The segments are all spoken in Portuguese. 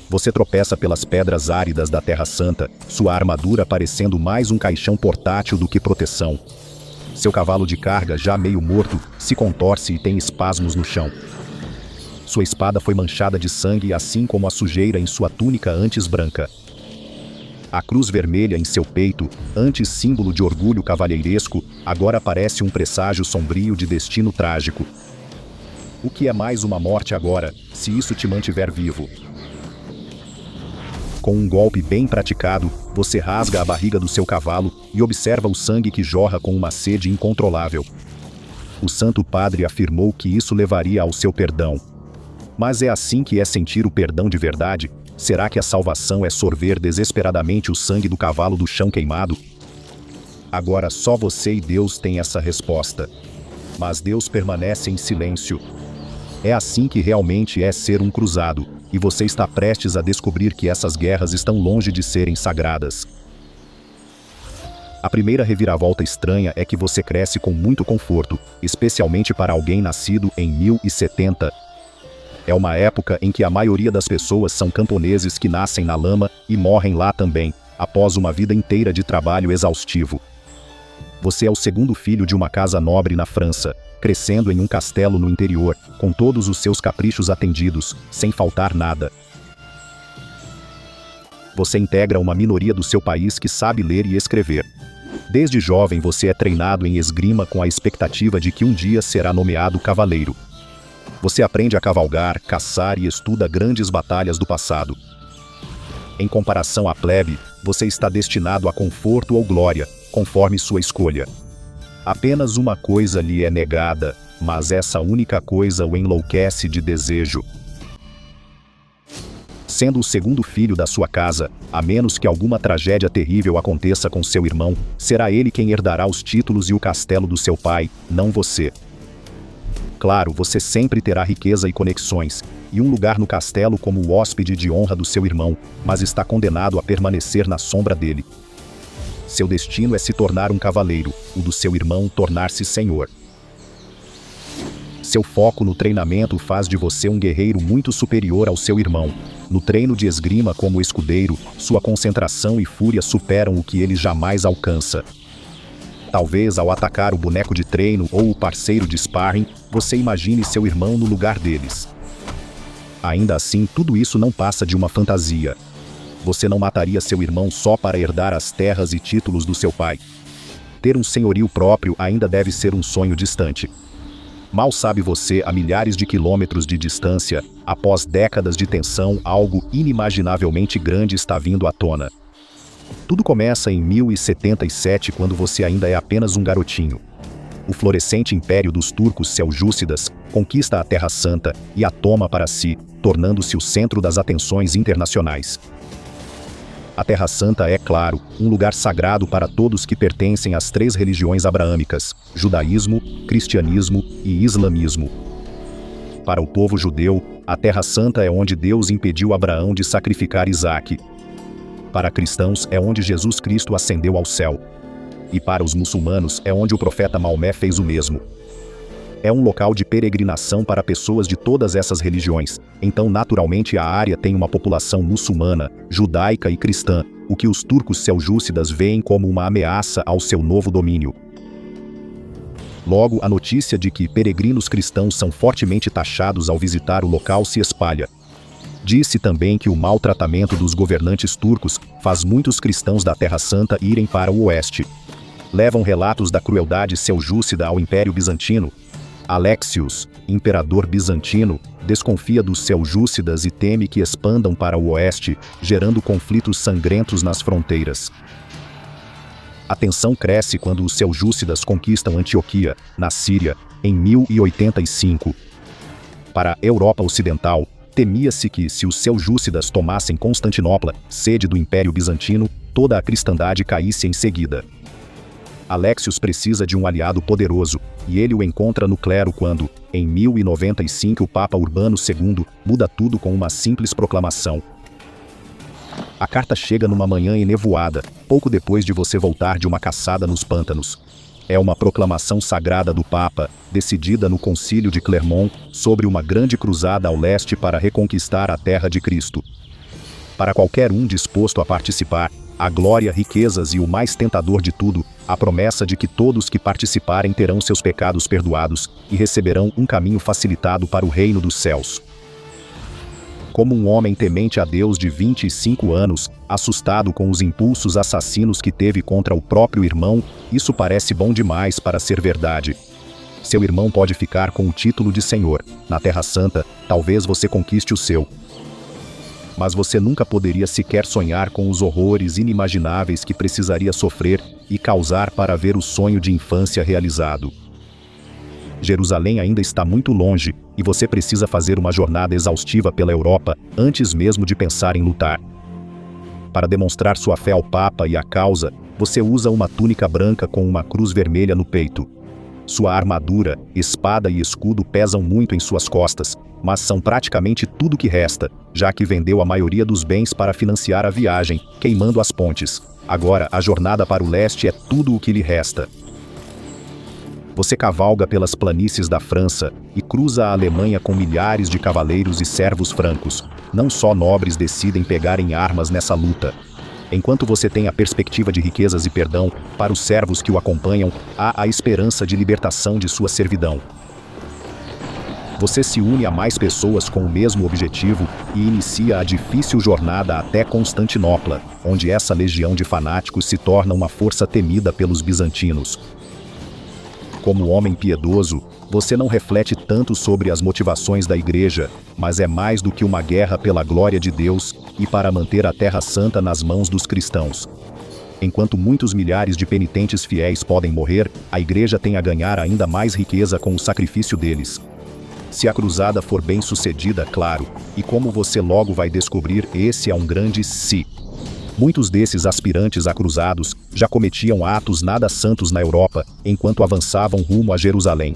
Você tropeça pelas pedras áridas da Terra Santa, sua armadura parecendo mais um caixão portátil do que proteção. Seu cavalo de carga, já meio morto, se contorce e tem espasmos no chão. Sua espada foi manchada de sangue, assim como a sujeira em sua túnica antes branca. A cruz vermelha em seu peito, antes símbolo de orgulho cavalheiresco, agora parece um presságio sombrio de destino trágico. O que é mais uma morte agora, se isso te mantiver vivo? Com um golpe bem praticado, você rasga a barriga do seu cavalo e observa o sangue que jorra com uma sede incontrolável. O Santo Padre afirmou que isso levaria ao seu perdão. Mas é assim que é sentir o perdão de verdade? Será que a salvação é sorver desesperadamente o sangue do cavalo do chão queimado? Agora só você e Deus têm essa resposta. Mas Deus permanece em silêncio. É assim que realmente é ser um cruzado, e você está prestes a descobrir que essas guerras estão longe de serem sagradas. A primeira reviravolta estranha é que você cresce com muito conforto, especialmente para alguém nascido em 1070. É uma época em que a maioria das pessoas são camponeses que nascem na lama e morrem lá também, após uma vida inteira de trabalho exaustivo. Você é o segundo filho de uma casa nobre na França, crescendo em um castelo no interior, com todos os seus caprichos atendidos, sem faltar nada. Você integra uma minoria do seu país que sabe ler e escrever. Desde jovem você é treinado em esgrima com a expectativa de que um dia será nomeado cavaleiro. Você aprende a cavalgar, caçar e estuda grandes batalhas do passado. Em comparação à plebe, você está destinado a conforto ou glória, conforme sua escolha. Apenas uma coisa lhe é negada, mas essa única coisa o enlouquece de desejo. Sendo o segundo filho da sua casa, a menos que alguma tragédia terrível aconteça com seu irmão, será ele quem herdará os títulos e o castelo do seu pai, não você. Claro, você sempre terá riqueza e conexões, e um lugar no castelo como o hóspede de honra do seu irmão, mas está condenado a permanecer na sombra dele. Seu destino é se tornar um cavaleiro, o do seu irmão tornar-se senhor. Seu foco no treinamento faz de você um guerreiro muito superior ao seu irmão. No treino de esgrima como escudeiro, sua concentração e fúria superam o que ele jamais alcança. Talvez ao atacar o boneco de treino ou o parceiro de sparring, você imagine seu irmão no lugar deles. Ainda assim, tudo isso não passa de uma fantasia. Você não mataria seu irmão só para herdar as terras e títulos do seu pai. Ter um senhorio próprio ainda deve ser um sonho distante. Mal sabe você, a milhares de quilômetros de distância, após décadas de tensão, algo inimaginavelmente grande está vindo à tona. Tudo começa em 1077, quando você ainda é apenas um garotinho. O florescente império dos turcos seljúcidas conquista a Terra Santa e a toma para si, tornando-se o centro das atenções internacionais. A Terra Santa é, claro, um lugar sagrado para todos que pertencem às três religiões abraâmicas: judaísmo, cristianismo e islamismo. Para o povo judeu, a Terra Santa é onde Deus impediu Abraão de sacrificar Isaque. Para cristãos é onde Jesus Cristo ascendeu ao céu. E para os muçulmanos é onde o profeta Maomé fez o mesmo. É um local de peregrinação para pessoas de todas essas religiões, então naturalmente a área tem uma população muçulmana, judaica e cristã, o que os turcos seljúcidas veem como uma ameaça ao seu novo domínio. Logo, a notícia de que peregrinos cristãos são fortemente taxados ao visitar o local se espalha. Disse também que o maltratamento dos governantes turcos faz muitos cristãos da Terra Santa irem para o oeste. Levam relatos da crueldade seljúcida ao Império Bizantino. Alexios, imperador bizantino, desconfia dos seljúcidas e teme que expandam para o oeste, gerando conflitos sangrentos nas fronteiras. A tensão cresce quando os seljúcidas conquistam Antioquia, na Síria, em 1085. Para a Europa Ocidental, temia-se que, se os seljúcidas tomassem Constantinopla, sede do Império Bizantino, toda a cristandade caísse em seguida. Alexios precisa de um aliado poderoso, e ele o encontra no clero quando, em 1095, o Papa Urbano II muda tudo com uma simples proclamação. A carta chega numa manhã enevoada, pouco depois de você voltar de uma caçada nos pântanos. É uma proclamação sagrada do Papa, decidida no Concílio de Clermont, sobre uma grande cruzada ao leste para reconquistar a terra de Cristo. Para qualquer um disposto a participar, a glória, riquezas e o mais tentador de tudo, a promessa de que todos que participarem terão seus pecados perdoados e receberão um caminho facilitado para o reino dos céus. Como um homem temente a Deus de 25 anos, assustado com os impulsos assassinos que teve contra o próprio irmão, isso parece bom demais para ser verdade. Seu irmão pode ficar com o título de Senhor. Na Terra Santa, talvez você conquiste o seu. Mas você nunca poderia sequer sonhar com os horrores inimagináveis que precisaria sofrer e causar para ver o sonho de infância realizado. Jerusalém ainda está muito longe, e você precisa fazer uma jornada exaustiva pela Europa antes mesmo de pensar em lutar. Para demonstrar sua fé ao Papa e à causa, você usa uma túnica branca com uma cruz vermelha no peito. Sua armadura, espada e escudo pesam muito em suas costas, mas são praticamente tudo que resta, já que vendeu a maioria dos bens para financiar a viagem, queimando as pontes. Agora, a jornada para o leste é tudo o que lhe resta. Você cavalga pelas planícies da França e cruza a Alemanha com milhares de cavaleiros e servos francos. Não só nobres decidem pegar em armas nessa luta. Enquanto você tem a perspectiva de riquezas e perdão, para os servos que o acompanham, há a esperança de libertação de sua servidão. Você se une a mais pessoas com o mesmo objetivo e inicia a difícil jornada até Constantinopla, onde essa legião de fanáticos se torna uma força temida pelos bizantinos. Como homem piedoso, você não reflete tanto sobre as motivações da igreja, mas é mais do que uma guerra pela glória de Deus e para manter a Terra Santa nas mãos dos cristãos. Enquanto muitos milhares de penitentes fiéis podem morrer, a igreja tem a ganhar ainda mais riqueza com o sacrifício deles. Se a cruzada for bem sucedida, claro, e como você logo vai descobrir, esse é um grande se. Muitos desses aspirantes a cruzados já cometiam atos nada santos na Europa, enquanto avançavam rumo a Jerusalém.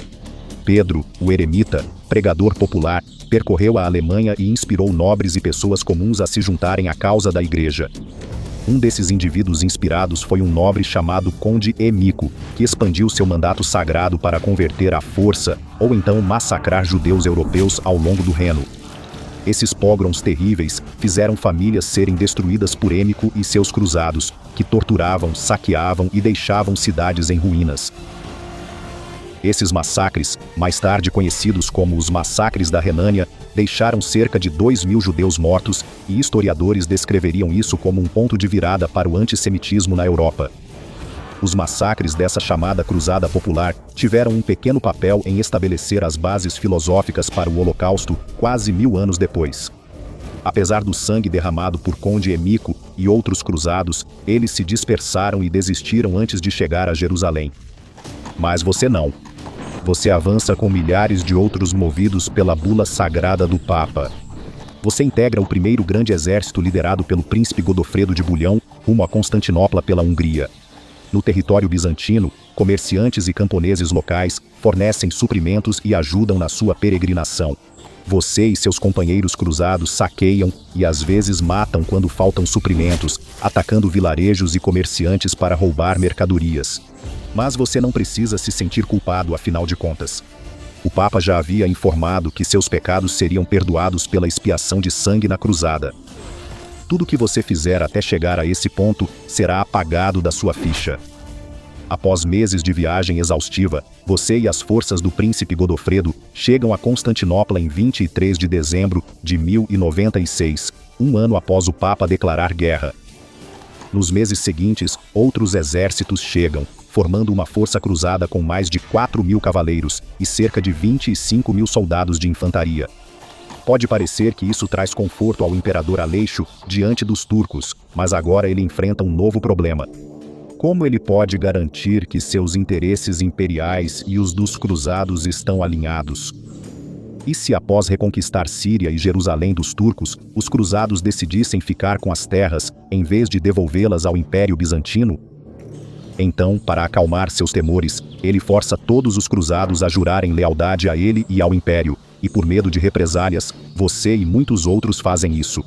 Pedro, o eremita, pregador popular, percorreu a Alemanha e inspirou nobres e pessoas comuns a se juntarem à causa da igreja. Um desses indivíduos inspirados foi um nobre chamado Conde Emico, que expandiu seu mandato sagrado para converter à força, ou então massacrar judeus europeus ao longo do Reno. Esses pogroms terríveis fizeram famílias serem destruídas por Emico e seus cruzados, que torturavam, saqueavam e deixavam cidades em ruínas. Esses massacres, mais tarde conhecidos como os Massacres da Renânia, deixaram cerca de 2.000 judeus mortos, e historiadores descreveriam isso como um ponto de virada para o antissemitismo na Europa. Os massacres dessa chamada Cruzada Popular tiveram um pequeno papel em estabelecer as bases filosóficas para o Holocausto quase 1000 anos depois. Apesar do sangue derramado por Conde Emico e outros cruzados, eles se dispersaram e desistiram antes de chegar a Jerusalém. Mas você não. Você avança com milhares de outros movidos pela bula sagrada do Papa. Você integra o primeiro grande exército liderado pelo príncipe Godofredo de Bulhão rumo a Constantinopla pela Hungria. No território bizantino, comerciantes e camponeses locais fornecem suprimentos e ajudam na sua peregrinação. Você e seus companheiros cruzados saqueiam e às vezes matam quando faltam suprimentos, atacando vilarejos e comerciantes para roubar mercadorias. Mas você não precisa se sentir culpado, afinal de contas. O Papa já havia informado que seus pecados seriam perdoados pela expiação de sangue na cruzada. Tudo que você fizer até chegar a esse ponto será apagado da sua ficha. Após meses de viagem exaustiva, você e as forças do príncipe Godofredo chegam a Constantinopla em 23 de dezembro de 1096, um ano após o Papa declarar guerra. Nos meses seguintes, outros exércitos chegam, formando uma força cruzada com mais de 4.000 cavaleiros e cerca de 25.000 soldados de infantaria. Pode parecer que isso traz conforto ao imperador Aleixo diante dos turcos, mas agora ele enfrenta um novo problema. Como ele pode garantir que seus interesses imperiais e os dos cruzados estão alinhados? E se após reconquistar Síria e Jerusalém dos turcos, os cruzados decidissem ficar com as terras, em vez de devolvê-las ao Império Bizantino? Então, para acalmar seus temores, ele força todos os cruzados a jurarem lealdade a ele e ao Império, e por medo de represálias, você e muitos outros fazem isso.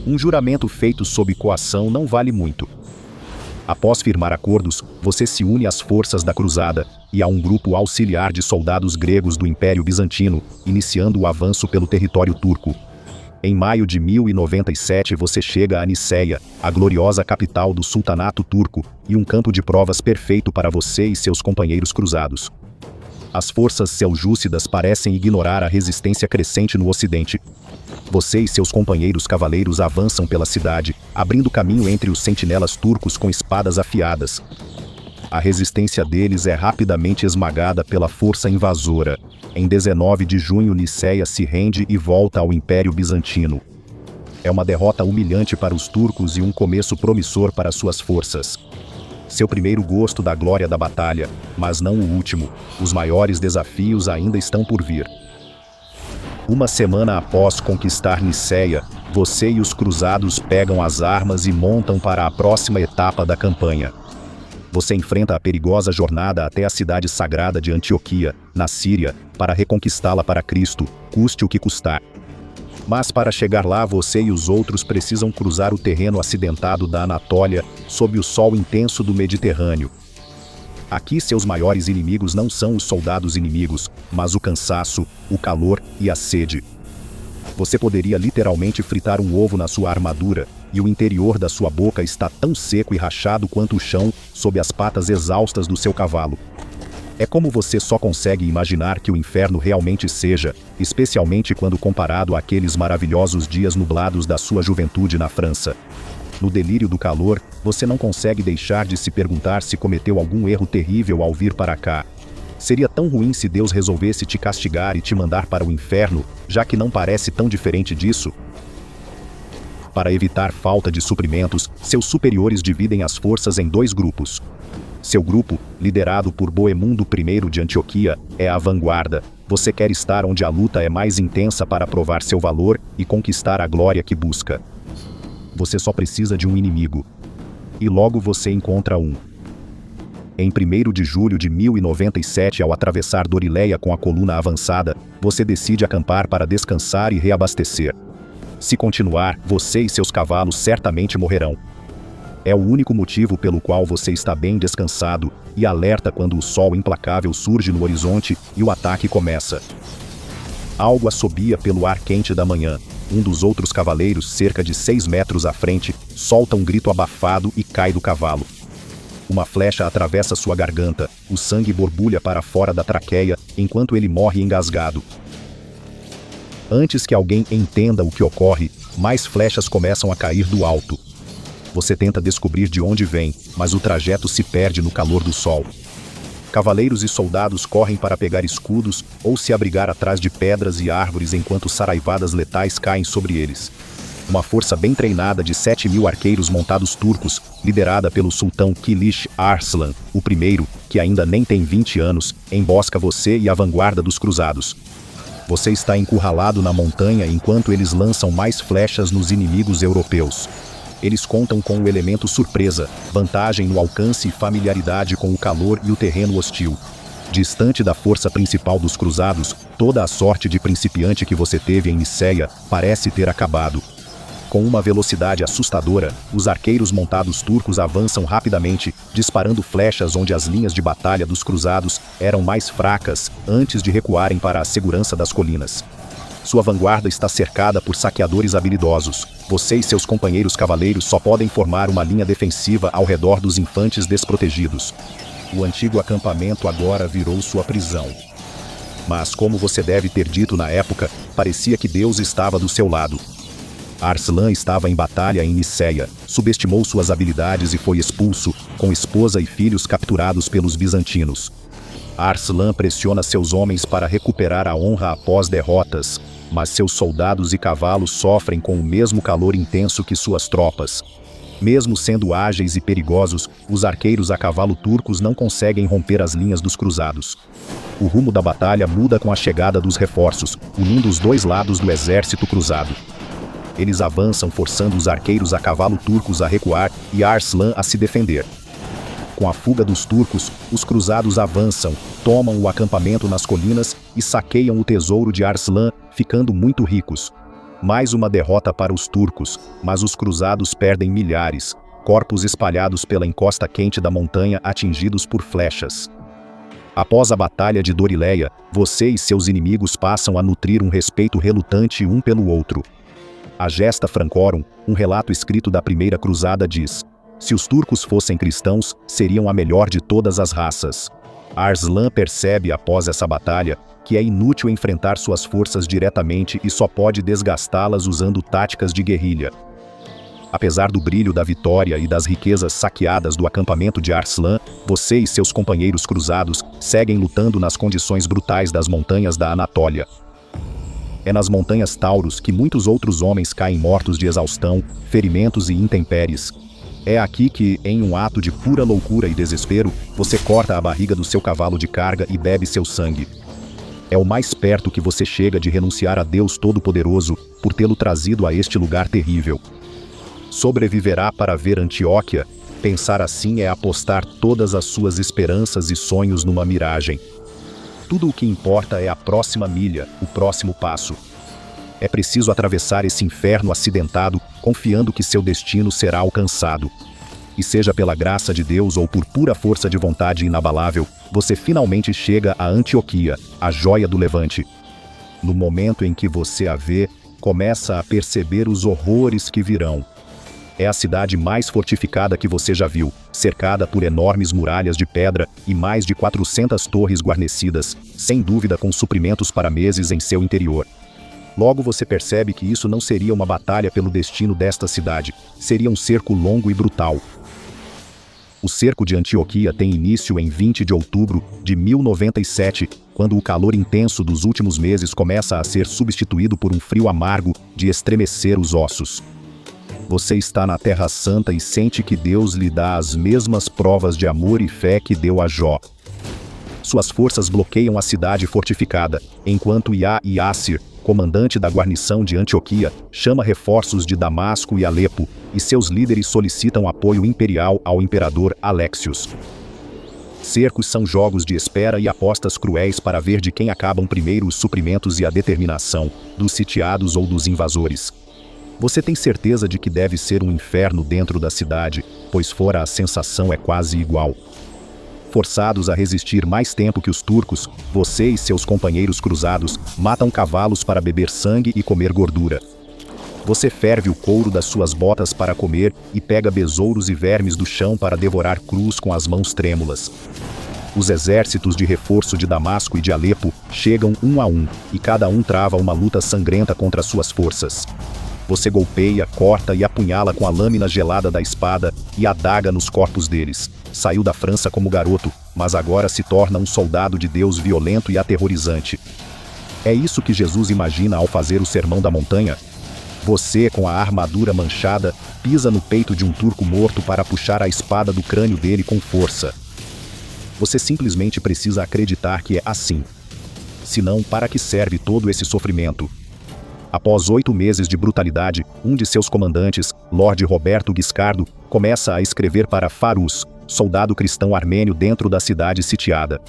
Um juramento feito sob coação não vale muito. Após firmar acordos, você se une às forças da cruzada e a um grupo auxiliar de soldados gregos do Império Bizantino, iniciando o avanço pelo território turco. Em maio de 1097 você chega a Niceia, a gloriosa capital do sultanato turco, e um campo de provas perfeito para você e seus companheiros cruzados. As forças seljúcidas parecem ignorar a resistência crescente no ocidente. Você e seus companheiros cavaleiros avançam pela cidade, abrindo caminho entre os sentinelas turcos com espadas afiadas. A resistência deles é rapidamente esmagada pela força invasora. Em 19 de junho Niceia se rende e volta ao Império Bizantino. É uma derrota humilhante para os turcos e um começo promissor para suas forças. Seu primeiro gosto da glória da batalha, mas não o último. Os maiores desafios ainda estão por vir. Uma semana após conquistar Niceia, você e os cruzados pegam as armas e montam para a próxima etapa da campanha. Você enfrenta a perigosa jornada até a cidade sagrada de Antioquia, na Síria, para reconquistá-la para Cristo, custe o que custar. Mas para chegar lá você e os outros precisam cruzar o terreno acidentado da Anatólia, sob o sol intenso do Mediterrâneo. Aqui seus maiores inimigos não são os soldados inimigos, mas o cansaço, o calor e a sede. Você poderia literalmente fritar um ovo na sua armadura, e o interior da sua boca está tão seco e rachado quanto o chão, sob as patas exaustas do seu cavalo. É como você só consegue imaginar que o inferno realmente seja, especialmente quando comparado àqueles maravilhosos dias nublados da sua juventude na França. No delírio do calor, você não consegue deixar de se perguntar se cometeu algum erro terrível ao vir para cá. Seria tão ruim se Deus resolvesse te castigar e te mandar para o inferno, já que não parece tão diferente disso? Para evitar falta de suprimentos, seus superiores dividem as forças em dois grupos. Seu grupo, liderado por Boemundo I de Antioquia, é a vanguarda. Você quer estar onde a luta é mais intensa para provar seu valor e conquistar a glória que busca. Você só precisa de um inimigo. E logo você encontra um. Em 1º de julho de 1097, ao atravessar Dorileia com a coluna avançada, você decide acampar para descansar e reabastecer. Se continuar, você e seus cavalos certamente morrerão. É o único motivo pelo qual você está bem descansado e alerta quando o sol implacável surge no horizonte e o ataque começa. Algo assobia pelo ar quente da manhã. Um dos outros cavaleiros, cerca de 6 metros à frente, solta um grito abafado e cai do cavalo. Uma flecha atravessa sua garganta, o sangue borbulha para fora da traqueia, enquanto ele morre engasgado. Antes que alguém entenda o que ocorre, mais flechas começam a cair do alto. Você tenta descobrir de onde vem, mas o trajeto se perde no calor do sol. Cavaleiros e soldados correm para pegar escudos ou se abrigar atrás de pedras e árvores enquanto saraivadas letais caem sobre eles. Uma força bem treinada de 7.000 arqueiros montados turcos, liderada pelo sultão Kiliç Arslan, o primeiro, que ainda nem tem 20 anos, embosca você e a vanguarda dos cruzados. Você está encurralado na montanha enquanto eles lançam mais flechas nos inimigos europeus. Eles contam com o elemento surpresa, vantagem no alcance e familiaridade com o calor e o terreno hostil. Distante da força principal dos cruzados, toda a sorte de principiante que você teve em Niceia parece ter acabado. Com uma velocidade assustadora, os arqueiros montados turcos avançam rapidamente, disparando flechas onde as linhas de batalha dos cruzados eram mais fracas, antes de recuarem para a segurança das colinas. Sua vanguarda está cercada por saqueadores habilidosos. Você e seus companheiros cavaleiros só podem formar uma linha defensiva ao redor dos infantes desprotegidos. O antigo acampamento agora virou sua prisão. Mas como você deve ter dito na época, parecia que Deus estava do seu lado. Arslan estava em batalha em Niceia, subestimou suas habilidades e foi expulso, com esposa e filhos capturados pelos bizantinos. Arslan pressiona seus homens para recuperar a honra após derrotas, mas seus soldados e cavalos sofrem com o mesmo calor intenso que suas tropas. Mesmo sendo ágeis e perigosos, os arqueiros a cavalo turcos não conseguem romper as linhas dos cruzados. O rumo da batalha muda com a chegada dos reforços, unindo os dois lados do exército cruzado. Eles avançam forçando os arqueiros a cavalo turcos a recuar e Arslan a se defender. Com a fuga dos turcos, os cruzados avançam, tomam o acampamento nas colinas e saqueiam o tesouro de Arslan, ficando muito ricos. Mais uma derrota para os turcos, mas os cruzados perdem milhares, corpos espalhados pela encosta quente da montanha atingidos por flechas. Após a batalha de Dorileia, você e seus inimigos passam a nutrir um respeito relutante um pelo outro. A Gesta Francorum, um relato escrito da Primeira Cruzada, diz: se os turcos fossem cristãos, seriam a melhor de todas as raças. Arslan percebe após essa batalha que é inútil enfrentar suas forças diretamente e só pode desgastá-las usando táticas de guerrilha. Apesar do brilho da vitória e das riquezas saqueadas do acampamento de Arslan, você e seus companheiros cruzados seguem lutando nas condições brutais das montanhas da Anatólia. É nas montanhas Taurus que muitos outros homens caem mortos de exaustão, ferimentos e intempéries. É aqui que, em um ato de pura loucura e desespero, você corta a barriga do seu cavalo de carga e bebe seu sangue. É o mais perto que você chega de renunciar a Deus Todo-Poderoso por tê-lo trazido a este lugar terrível. Sobreviverá para ver Antioquia? Pensar assim é apostar todas as suas esperanças e sonhos numa miragem. Tudo o que importa é a próxima milha, o próximo passo. É preciso atravessar esse inferno acidentado, confiando que seu destino será alcançado. E seja pela graça de Deus ou por pura força de vontade inabalável, você finalmente chega a Antioquia, a joia do Levante. No momento em que você a vê, começa a perceber os horrores que virão. É a cidade mais fortificada que você já viu, cercada por enormes muralhas de pedra e mais de 400 torres guarnecidas, sem dúvida com suprimentos para meses em seu interior. Logo você percebe que isso não seria uma batalha pelo destino desta cidade, seria um cerco longo e brutal. O cerco de Antioquia tem início em 20 de outubro de 1097, quando o calor intenso dos últimos meses começa a ser substituído por um frio amargo de estremecer os ossos. Você está na Terra Santa e sente que Deus lhe dá as mesmas provas de amor e fé que deu a Jó. Suas forças bloqueiam a cidade fortificada, enquanto Yassir, comandante da guarnição de Antioquia, chama reforços de Damasco e Alepo, e seus líderes solicitam apoio imperial ao imperador Alexios. Cercos são jogos de espera e apostas cruéis para ver de quem acabam primeiro os suprimentos e a determinação, dos sitiados ou dos invasores. Você tem certeza de que deve ser um inferno dentro da cidade, pois fora a sensação é quase igual. Forçados a resistir mais tempo que os turcos, você e seus companheiros cruzados matam cavalos para beber sangue e comer gordura. Você ferve o couro das suas botas para comer e pega besouros e vermes do chão para devorar crus com as mãos trêmulas. Os exércitos de reforço de Damasco e de Alepo chegam um a um, e cada um trava uma luta sangrenta contra suas forças. Você golpeia, corta e apunhala com a lâmina gelada da espada e a adaga nos corpos deles. Saiu da França como garoto, mas agora se torna um soldado de Deus violento e aterrorizante. É isso que Jesus imagina ao fazer o Sermão da Montanha? Você, com a armadura manchada, pisa no peito de um turco morto para puxar a espada do crânio dele com força. Você simplesmente precisa acreditar que é assim. Senão, para que serve todo esse sofrimento? Após 8 meses de brutalidade, um de seus comandantes, Lord Roberto Guiscardo, começa a escrever para Farus, soldado cristão armênio dentro da cidade sitiada.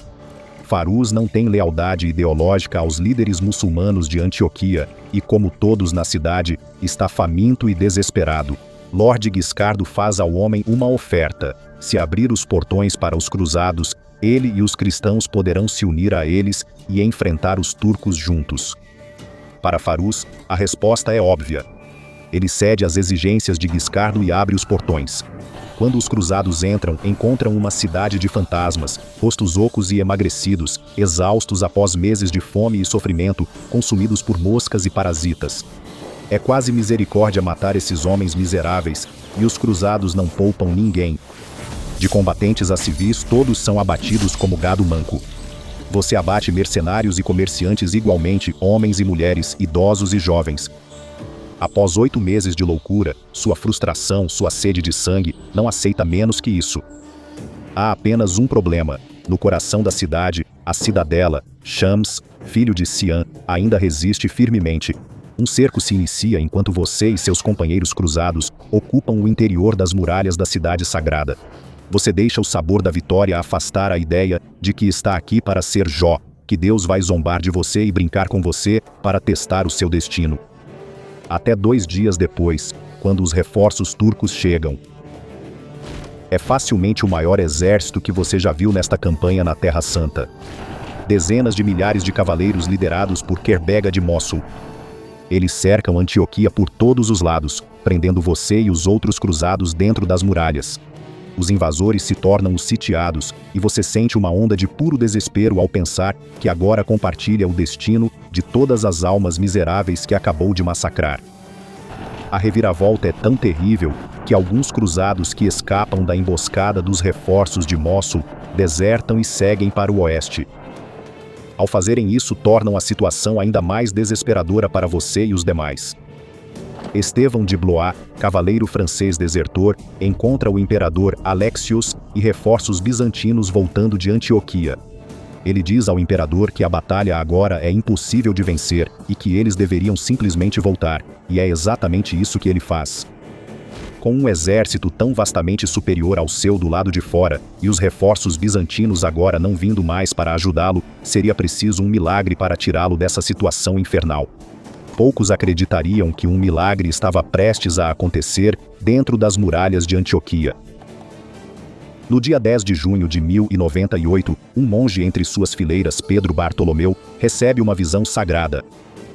Farus não tem lealdade ideológica aos líderes muçulmanos de Antioquia e, como todos na cidade, está faminto e desesperado. Lord Guiscardo faz ao homem uma oferta: se abrir os portões para os cruzados, ele e os cristãos poderão se unir a eles e enfrentar os turcos juntos. Para Farus, a resposta é óbvia. Ele cede às exigências de Guiscardo e abre os portões. Quando os cruzados entram, encontram uma cidade de fantasmas, rostos ocos e emagrecidos, exaustos após meses de fome e sofrimento, consumidos por moscas e parasitas. É quase misericórdia matar esses homens miseráveis, e os cruzados não poupam ninguém. De combatentes a civis, todos são abatidos como gado manco. Você abate mercenários e comerciantes igualmente, homens e mulheres, idosos e jovens. Após 8 meses de loucura, sua frustração, sua sede de sangue, não aceita menos que isso. Há apenas um problema. No coração da cidade, a cidadela, Shams, filho de Sian, ainda resiste firmemente. Um cerco se inicia enquanto você e seus companheiros cruzados ocupam o interior das muralhas da cidade sagrada. Você deixa o sabor da vitória afastar a ideia de que está aqui para ser Jó, que Deus vai zombar de você e brincar com você para testar o seu destino. Até 2 dias depois, quando os reforços turcos chegam. É facilmente o maior exército que você já viu nesta campanha na Terra Santa. Dezenas de milhares de cavaleiros liderados por Kerbega de Mossul. Eles cercam Antioquia por todos os lados, prendendo você e os outros cruzados dentro das muralhas. Os invasores se tornam os sitiados, e você sente uma onda de puro desespero ao pensar que agora compartilha o destino de todas as almas miseráveis que acabou de massacrar. A reviravolta é tão terrível que alguns cruzados que escapam da emboscada dos reforços de Mossul desertam e seguem para o oeste. Ao fazerem isso, tornam a situação ainda mais desesperadora para você e os demais. Estevão de Blois, cavaleiro francês desertor, encontra o imperador Alexios e reforços bizantinos voltando de Antioquia. Ele diz ao imperador que a batalha agora é impossível de vencer e que eles deveriam simplesmente voltar, e é exatamente isso que ele faz. Com um exército tão vastamente superior ao seu do lado de fora, e os reforços bizantinos agora não vindo mais para ajudá-lo, seria preciso um milagre para tirá-lo dessa situação infernal. Poucos acreditariam que um milagre estava prestes a acontecer dentro das muralhas de Antioquia. No dia 10 de junho de 1098, um monge entre suas fileiras, Pedro Bartolomeu, recebe uma visão sagrada.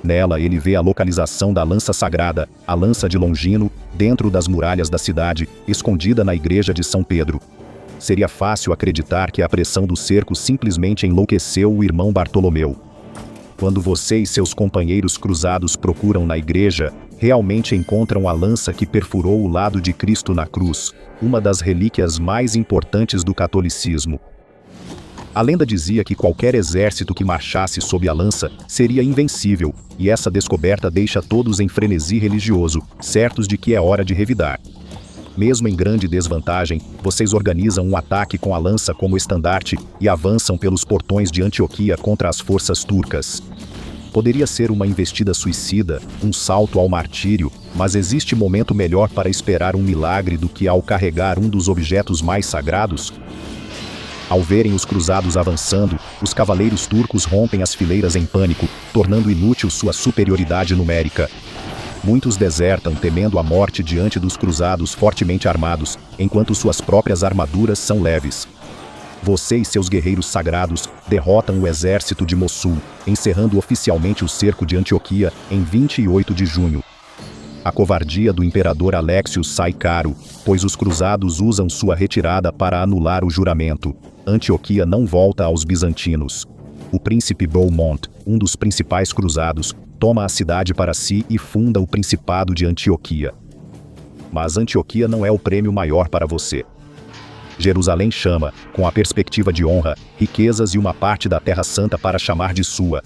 Nela ele vê a localização da lança sagrada, a lança de Longino, dentro das muralhas da cidade, escondida na igreja de São Pedro. Seria fácil acreditar que a pressão do cerco simplesmente enlouqueceu o irmão Bartolomeu. Quando você e seus companheiros cruzados procuram na igreja, realmente encontram a lança que perfurou o lado de Cristo na cruz, uma das relíquias mais importantes do catolicismo. A lenda dizia que qualquer exército que marchasse sob a lança seria invencível, e essa descoberta deixa todos em frenesi religioso, certos de que é hora de revidar. Mesmo em grande desvantagem, vocês organizam um ataque com a lança como estandarte e avançam pelos portões de Antioquia contra as forças turcas. Poderia ser uma investida suicida, um salto ao martírio, mas existe momento melhor para esperar um milagre do que ao carregar um dos objetos mais sagrados? Ao verem os cruzados avançando, os cavaleiros turcos rompem as fileiras em pânico, tornando inútil sua superioridade numérica. Muitos desertam temendo a morte diante dos cruzados fortemente armados, enquanto suas próprias armaduras são leves. Você e seus guerreiros sagrados derrotam o exército de Mossul, encerrando oficialmente o cerco de Antioquia em 28 de junho. A covardia do imperador Alexios sai caro, pois os cruzados usam sua retirada para anular o juramento. Antioquia não volta aos bizantinos. O príncipe Bohemond, um dos principais cruzados, toma a cidade para si e funda o Principado de Antioquia. Mas Antioquia não é o prêmio maior para você. Jerusalém chama, com a perspectiva de honra, riquezas e uma parte da Terra Santa para chamar de sua.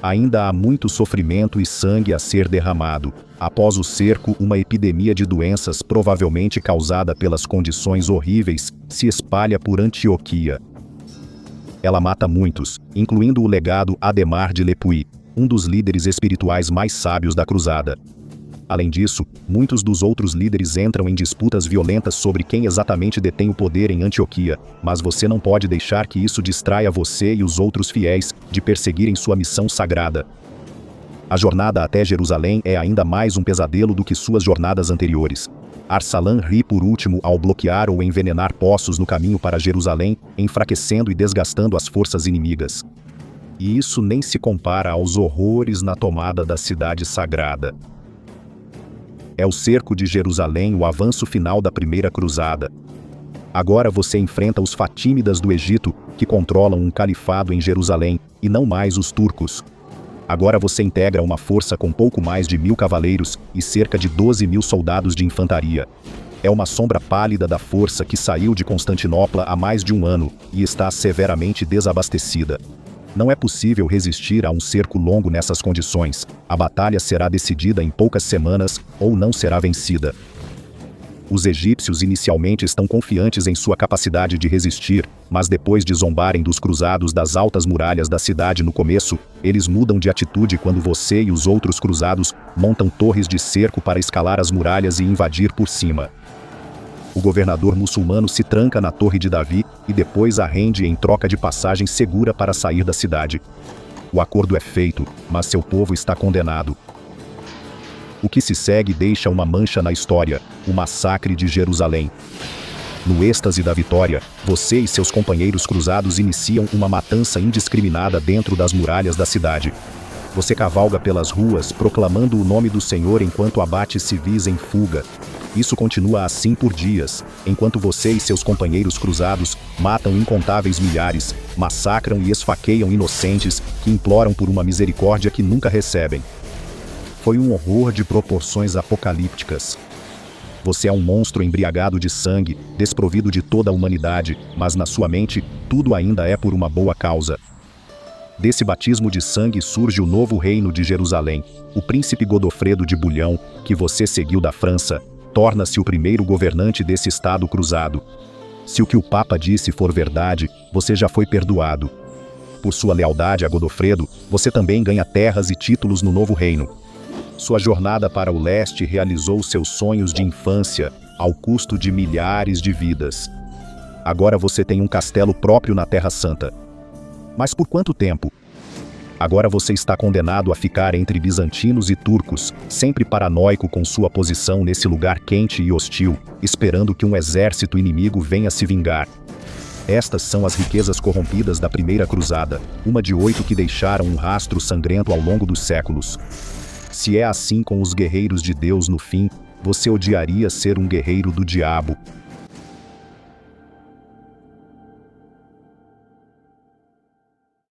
Ainda há muito sofrimento e sangue a ser derramado. Após o cerco, uma epidemia de doenças, provavelmente causada pelas condições horríveis, se espalha por Antioquia. Ela mata muitos, incluindo o legado Ademar de Lepuy, um dos líderes espirituais mais sábios da cruzada. Além disso, muitos dos outros líderes entram em disputas violentas sobre quem exatamente detém o poder em Antioquia, mas você não pode deixar que isso distraia você e os outros fiéis de perseguirem sua missão sagrada. A jornada até Jerusalém é ainda mais um pesadelo do que suas jornadas anteriores. Arsalan ri por último ao bloquear ou envenenar poços no caminho para Jerusalém, enfraquecendo e desgastando as forças inimigas. E isso nem se compara aos horrores na tomada da cidade sagrada. É o cerco de Jerusalém o avanço final da primeira cruzada. Agora você enfrenta os fatímidas do Egito, que controlam um califado em Jerusalém, e não mais os turcos. Agora você integra uma força com pouco mais de 1000 cavaleiros e cerca de 12.000 soldados de infantaria. É uma sombra pálida da força que saiu de Constantinopla há mais de um ano e está severamente desabastecida. Não é possível resistir a um cerco longo nessas condições. A batalha será decidida em poucas semanas ou não será vencida. Os egípcios inicialmente estão confiantes em sua capacidade de resistir, mas depois de zombarem dos cruzados das altas muralhas da cidade no começo, eles mudam de atitude quando você e os outros cruzados montam torres de cerco para escalar as muralhas e invadir por cima. O governador muçulmano se tranca na Torre de Davi e depois a rende em troca de passagem segura para sair da cidade. O acordo é feito, mas seu povo está condenado. O que se segue deixa uma mancha na história, o massacre de Jerusalém. No êxtase da vitória, você e seus companheiros cruzados iniciam uma matança indiscriminada dentro das muralhas da cidade. Você cavalga pelas ruas, proclamando o nome do Senhor enquanto abate civis em fuga. Isso continua assim por dias, enquanto você e seus companheiros cruzados matam incontáveis milhares, massacram e esfaqueiam inocentes que imploram por uma misericórdia que nunca recebem. Foi um horror de proporções apocalípticas. Você é um monstro embriagado de sangue, desprovido de toda a humanidade, mas na sua mente, tudo ainda é por uma boa causa. Desse batismo de sangue surge o novo reino de Jerusalém. O príncipe Godofredo de Bulhão, que você seguiu da França, torna-se o primeiro governante desse estado cruzado. Se o que o Papa disse for verdade, você já foi perdoado. Por sua lealdade a Godofredo, você também ganha terras e títulos no novo reino. Sua jornada para o leste realizou seus sonhos de infância, ao custo de milhares de vidas. Agora você tem um castelo próprio na Terra Santa. Mas por quanto tempo? Agora você está condenado a ficar entre bizantinos e turcos, sempre paranoico com sua posição nesse lugar quente e hostil, esperando que um exército inimigo venha se vingar. Estas são as riquezas corrompidas da primeira cruzada, uma de 8 que deixaram um rastro sangrento ao longo dos séculos. Se é assim com os guerreiros de Deus no fim, você odiaria ser um guerreiro do diabo.